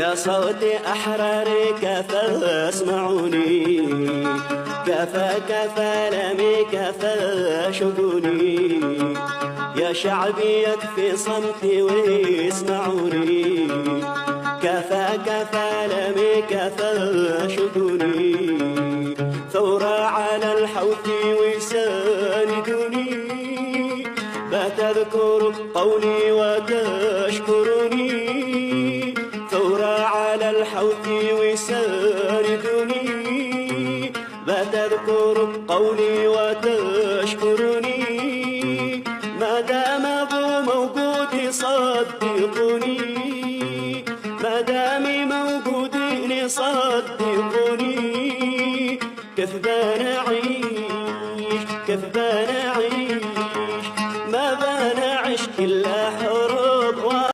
يا صوت أحرارك فاسمعوني، كفى كفى لمي كفى شكوني، يا شعبي يكفي صمتي واسمعوني، كفى كفى لمي كفى شكوني، ثورة على الحوث وساندوني، بتذكر قولي وتشكرني، ثورة على الحوث وساندوني، بتذكر قولي وتشكرني، ما دام ابو موجود صدقوني.